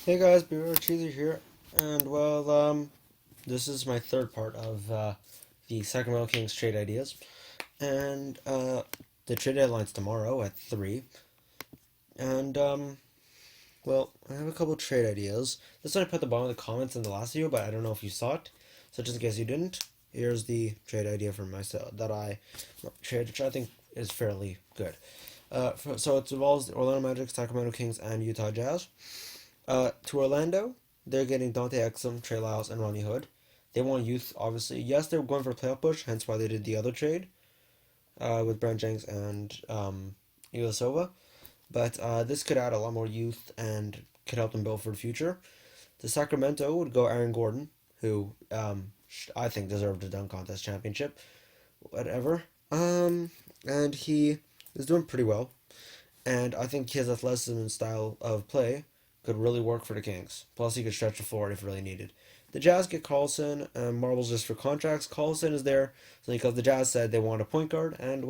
Hey guys, Beware Cheeser here, and this is my third part of the Sacramento Kings trade ideas, and the trade deadline's tomorrow at 3, and I have a couple trade ideas. This one I put at the bottom of the comments in the last video, but I don't know if you saw it, so just in case you didn't, here's the trade idea for myself that I trade, which I think is fairly good. So it involves the Orlando Magic, Sacramento Kings, and Utah Jazz. To Orlando, they're getting Dante Exum, Trey Lyles, and Ronnie Hood. They want youth, obviously. Yes, they're going for a playoff push, hence why they did the other trade with Brent Jennings and Ilyasova. But this could add a lot more youth and could help them build for the future. To Sacramento would go Aaron Gordon, who I think deserved a dunk contest championship. Whatever. And he is doing pretty well. And I think his athleticism and style of play could really work for the Kings. Plus, he could stretch the floor if really needed. The Jazz get Carlson and Marbles just for contracts. Carlson is there because the Jazz said they want a point guard, and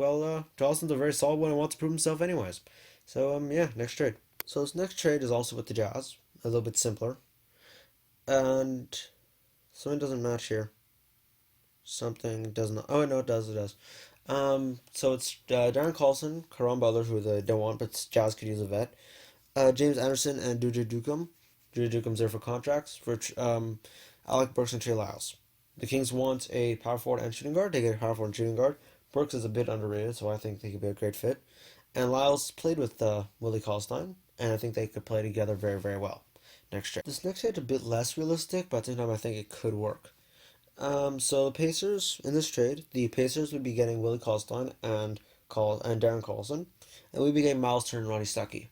Charleston's a very solid one and wants to prove himself anyways. So yeah, next trade. So this next trade is also with the Jazz, a little bit simpler, and something doesn't match here. Something does not. Oh no, it does. It does. So it's Darren Carlson, Caron Butler, who they don't want, but Jazz could use a vet. James Anderson and Duje Dukum. Duje Dukum's there for contracts for Alec Burks and Trey Lyles. The Kings want a power forward and shooting guard. They get a power forward and shooting guard. Burks is a bit underrated, so I think they could be a great fit. And Lyles played with Willie Cauley-Stein, and I think they could play together very, very well. Next trade. This next trade is a bit less realistic, but at the same time, I think it could work. So the Pacers in this trade, the Pacers would be getting Willie Cauley-Stein and Darren Carlson, and we'd be getting Miles Turner and Ronnie Stuckey.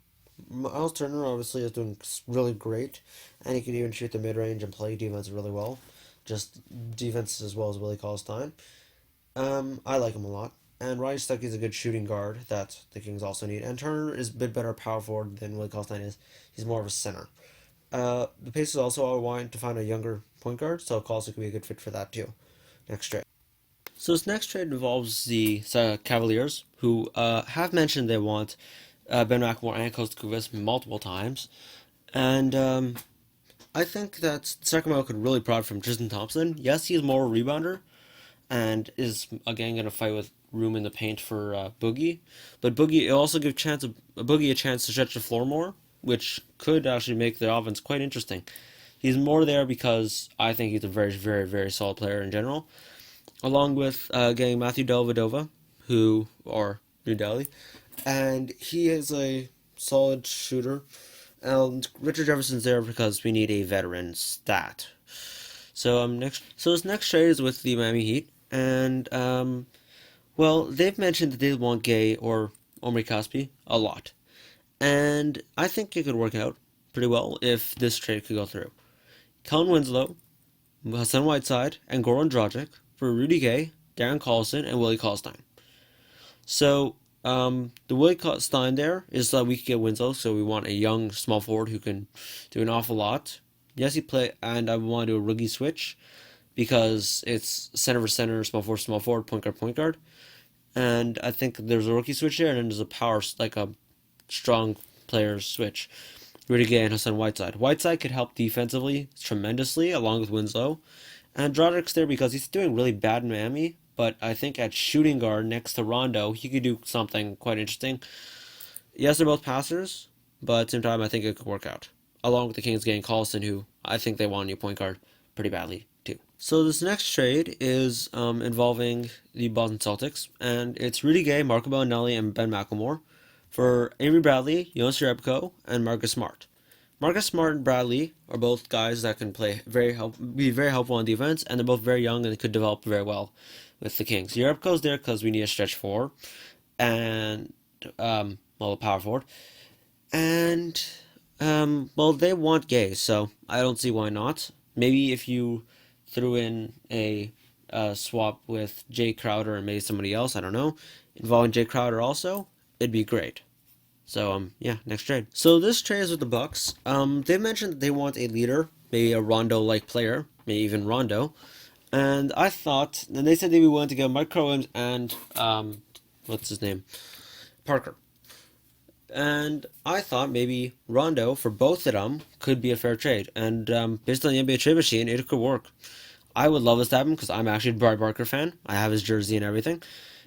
Miles Turner obviously is doing really great, and he can even shoot the mid range and play defense really well. Just defense as well as Willie Cauley-Stein. I like him a lot. And Ronnie Stuckey is a good shooting guard that the Kings also need. And Turner is a bit better power forward than Willie Cauley-Stein is. He's more of a center. The Pacers also are wanting to find a younger point guard, so Cauley could be a good fit for that too. Next trade. So this next trade involves the Cavaliers, who have mentioned they want Ben McLemore and Costa Kuvas multiple times, and I think that Sacramento could really profit from Tristan Thompson. Yes, he's more a rebounder, and is again going to fight with room in the paint for Boogie, but Boogie also give Boogie a chance to stretch the floor more, which could actually make the offense quite interesting. He's more there because I think he's a very, very, very solid player in general, along with getting Matthew Dellavedova, or New Delhi, and he is a solid shooter. And Richard Jefferson's there because we need a veteran stat. So this next trade is with the Miami Heat, and they've mentioned that they want Gay or Omri Caspi a lot, and I think it could work out pretty well if this trade could go through. Kellen Winslow, Hassan Whiteside, and Goran Dragic for Rudy Gay, Darren Collison, and Willie Cauley-Stein. So the Willie Cauley-Stein there is that we could get Winslow, so we want a young small forward who can do an awful lot. Yes, he play, and I want to do a rookie switch because it's center for center, small forward, point guard, and I think there's a rookie switch there, and then there's a power like a strong player switch. Rudy Gay and Hassan Whiteside. Whiteside could help defensively tremendously along with Winslow, and Drodric's there because he's doing really bad in Miami. But I think at shooting guard next to Rondo, he could do something quite interesting. Yes, they're both passers, but at the same time, I think it could work out. Along with the Kings getting Collison, who I think they want a new point guard pretty badly, too. So this next trade is involving the Boston Celtics, and it's Rudy Gay, Marco Bellinelli, and Ben McLemore for Avery Bradley, Jonas Jerebko, and Marcus Smart. Marcus Smart and Bradley are both guys that can be very helpful on defense, and they're both very young and could develop very well with the Kings. Jerebko's there because we need a stretch four, and a power forward, and they want Gay, so I don't see why not. Maybe if you threw in a swap with Jay Crowder and maybe somebody else, I don't know, involving Jay Crowder also, it'd be great. So next trade. So this trade is with the Bucks. They've mentioned that they want a leader, maybe a Rondo-like player, maybe even Rondo. And I thought, and they said they'd be willing to go Mike Williams and what's his name, Parker. And I thought maybe Rondo for both of them could be a fair trade. And based on the NBA trade machine, it could work. I would love this to happen because I'm actually a Jabari Parker fan. I have his jersey and everything.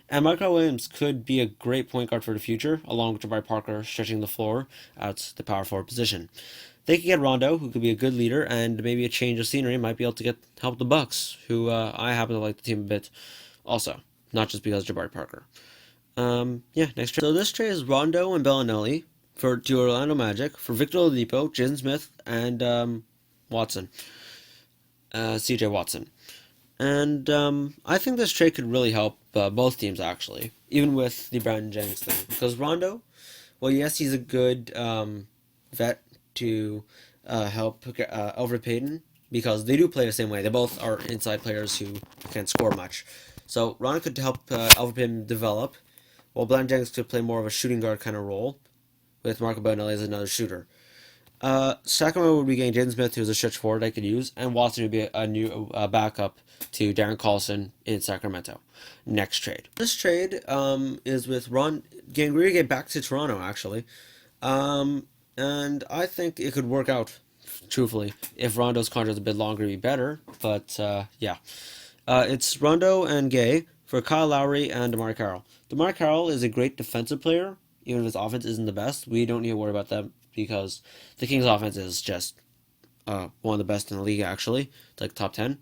And Michael Williams could be a great point guard for the future, along with Jabari Parker stretching the floor out the power forward position. They could get Rondo, who could be a good leader, and maybe a change of scenery might be able to get help the Bucks, who I happen to like the team a bit, also, not just because of Jabari Parker. Yeah, next trade. So this trade is Rondo and Bellinelli for to Orlando Magic for Victor Oladipo, Jason Smith, and Watson, C.J. Watson. And I think this trade could really help both teams, actually, even with the Brandon Jennings thing. Because Rondo, well, yes, he's a good vet to help Elfrid Payton, because they do play the same way. They both are inside players who can't score much. So Rondo could help Elfrid Payton develop, while Brandon Jennings could play more of a shooting guard kind of role, with Marco Bellinelli as another shooter. Sacramento would be getting Jaden Smith, who's a stretch forward I could use, and Watson would be a new backup to Darren Collison in Sacramento. Next trade. This trade is with Ron getting ready to get back to Toronto, actually. And I think it could work out, truthfully, if Rondo's contract is a bit longer, it'd be better. But yeah. It's Rondo and Gay for Kyle Lowry and DeMar Carroll. DeMar Carroll is a great defensive player, even if his offense isn't the best. We don't need to worry about that because the Kings' offense is just one of the best in the league, actually. It's like top 10.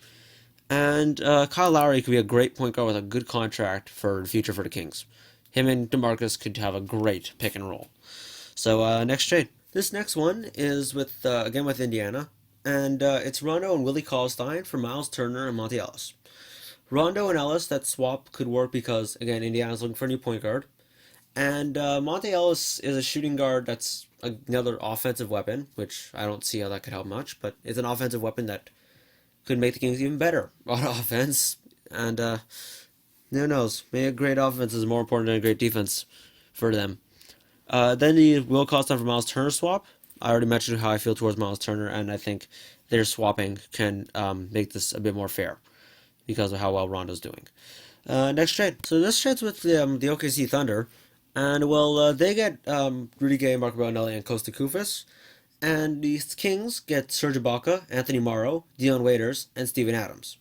And Kyle Lowry could be a great point guard with a good contract for the future for the Kings. Him and DeMarcus could have a great pick and roll. So next trade. This next one is with again with Indiana, and it's Rondo and Willie Cauley-Stein for Miles Turner and Monte Ellis. Rondo and Ellis, that swap could work because again Indiana's looking for a new point guard, and Monte Ellis is a shooting guard that's another offensive weapon, which I don't see how that could help much, but it's an offensive weapon that could make the Kings even better on offense, and who knows? Maybe a great offense is more important than a great defense for them. Then the Will Cauley-Stein for Miles Turner swap. I already mentioned how I feel towards Miles Turner, and I think their swapping can make this a bit more fair because of how well Rondo's doing. Next trade. So this trade's with the OKC Thunder, and well, they get Rudy Gay, Marco Bellinelli, and Costa Koufos, and the Kings get Serge Ibaka, Anthony Morrow, Dion Waiters, and Steven Adams.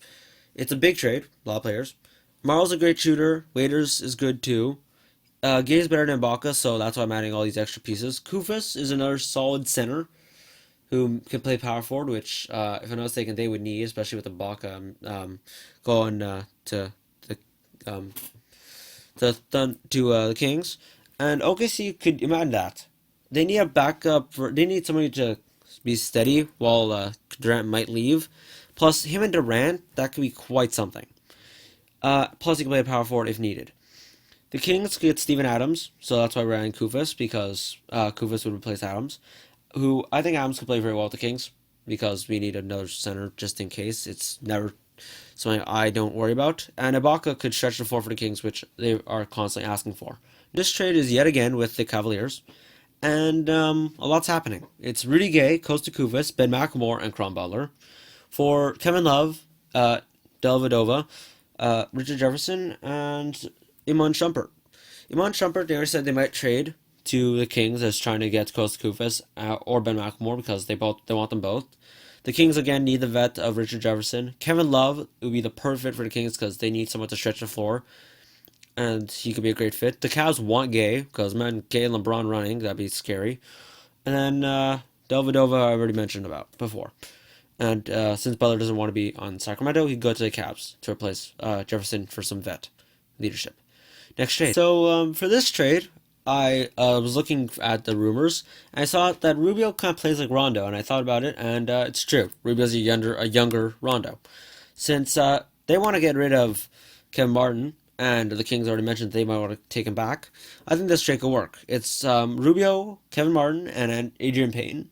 It's a big trade, a lot of players. Morrow's a great shooter. Waiters is good too. Gay is better than Ibaka, so that's why I'm adding all these extra pieces. Koufos is another solid center who can play power forward, which, if I'm not mistaken, they would need, especially with Ibaka going to the Kings. And OKC could imagine that they need a backup. They need somebody to be steady while Durant might leave. Plus, him and Durant, that could be quite something. Plus, he can play a power forward if needed. The Kings get Steven Adams, so that's why we're adding Koufos, because Koufos would replace Adams, who I think Adams could play very well with the Kings, because we need another center just in case. It's never something I don't worry about. And Ibaka could stretch the floor for the Kings, which they are constantly asking for. This trade is yet again with the Cavaliers, and a lot's happening. It's Rudy Gay, Costa Koufos, Ben McLemore, and Cron Butler. For Kevin Love, Dellavedova, Richard Jefferson, and Iman Shumpert. Iman Shumpert, they already said they might trade to the Kings as trying to get Costa Koufos or Ben McLemore because they want them both. The Kings again need the vet of Richard Jefferson. Kevin Love would be the perfect fit for the Kings because they need someone to stretch the floor, and he could be a great fit. The Cavs want Gay because man, Gay and LeBron running, that'd be scary. And then Dellavedova I already mentioned about before. And since Butler doesn't want to be on Sacramento, he'd go to the Cavs to replace Jefferson for some vet leadership. Next trade. So for this trade, I was looking at the rumors, and I saw that Rubio kind of plays like Rondo, and I thought about it, and it's true. Rubio's a younger Rondo. Since they want to get rid of Kevin Martin, and the Kings already mentioned they might want to take him back, I think this trade could work. It's Rubio, Kevin Martin, and Adrian Payton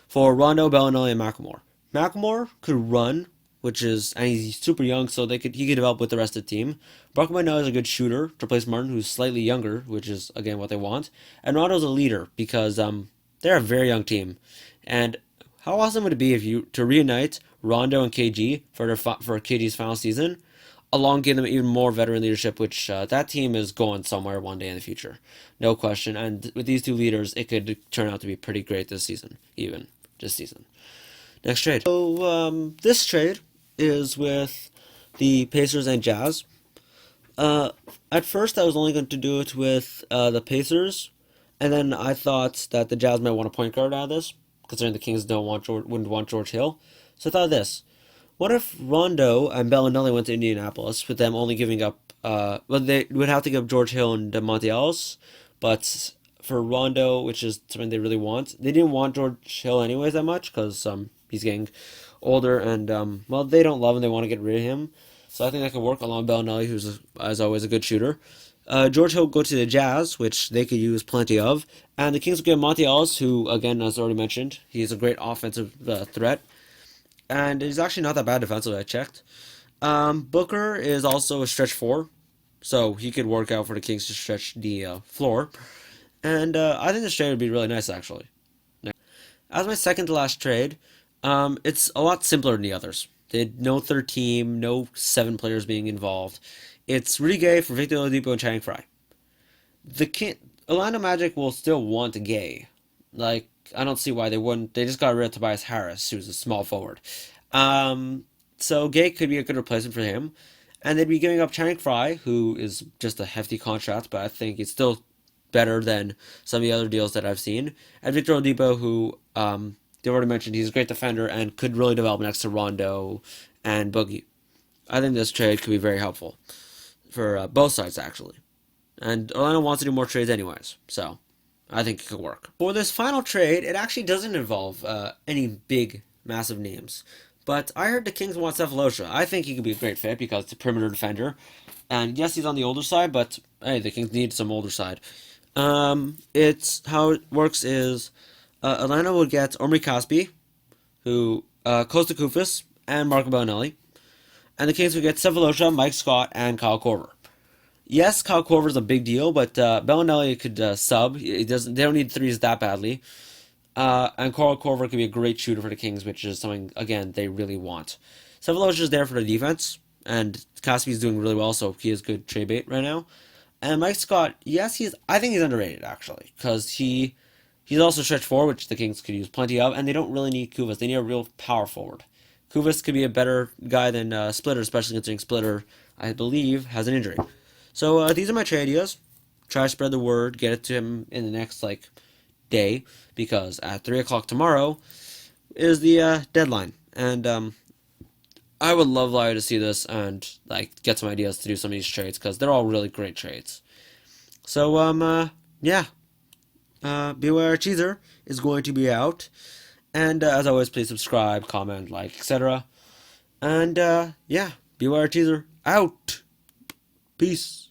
for Rondo, Bellinelli, and McLemore. McLemore could run, and he's super young, so he could develop with the rest of the team. Brock Bellinelli is a good shooter to replace Martin, who's slightly younger, which is again what they want. And Rondo's a leader because they're a very young team. And how awesome would it be if you to reunite Rondo and KG for KG's final season? along getting them even more veteran leadership, which that team is going somewhere one day in the future, no question. And with these two leaders, it could turn out to be pretty great this season, even this season. Next trade. So this trade is with the Pacers and Jazz. Uh, at first, I was only going to do it with the Pacers, and then I thought that the Jazz might want a point guard out of this, considering the Kings wouldn't want George Hill. So I thought of this: what if Rondo and Bellinelli went to Indianapolis with them only giving up? Well, they would have to give up George Hill and Monte Ellis, but for Rondo, which is something they really want, they didn't want George Hill anyways that much because he's getting older and well, they don't love him. They want to get rid of him. So I think that could work along Bellinelli, who's as always a good shooter. George Hill go to the Jazz, which they could use plenty of, and the Kings will get Monte Ellis, who again, as already mentioned, he's a great offensive threat, and he's actually not that bad defensively. I checked. Booker is also a stretch four, so he could work out for the Kings to stretch the floor, and I think this trade would be really nice actually. As my second to last trade, it's a lot simpler than the others. No third team, no seven players being involved. It's Rudy Gay for Victor Oladipo and Channing Frye. The Orlando Magic will still want Gay. Like, I don't see why they wouldn't. They just got rid of Tobias Harris, who's a small forward. So Gay could be a good replacement for him. And they'd be giving up Channing Frye, who is just a hefty contract, but I think it's still better than some of the other deals that I've seen. And Victor Oladipo, who they've already mentioned, he's a great defender and could really develop next to Rondo and Boogie. I think this trade could be very helpful for both sides, actually. And Orlando wants to do more trades anyways, so I think it could work. For this final trade, it actually doesn't involve any big, massive names. But I heard the Kings want Cephalosha. I think he could be a great fit because it's a perimeter defender. And yes, he's on the older side, but hey, the Kings need some older side. It's how it works is Atlanta would get Omri Caspi, who Costa Koufos, and Marco Bellinelli. And the Kings would get Cephalosha, Mike Scott, and Kyle Korver. Yes, Kyle Korver is a big deal, but Bellinelli could sub. He doesn't. They don't need threes that badly. And Kyle Korver could be a great shooter for the Kings, which is something again they really want. Cephalosha is there for the defense, and Caspi is doing really well, so he is good trade bait right now. And Mike Scott, yes, I think he's underrated actually, because he's also stretch forward, which the Kings could use plenty of, and they don't really need Koufos. They need a real power forward. Koufos could be a better guy than Splitter, especially considering Splitter, I believe, has an injury. So these are my trade ideas. Try to spread the word, get it to him in the next day, because at 3 o'clock tomorrow is the deadline, and I would love Lyle to see this and get some ideas to do some of these trades because they're all really great trades. So yeah, Beware Cheeser is going to be out, and as always, please subscribe, comment, like, etc. And yeah, Beware Cheeser out. Peace.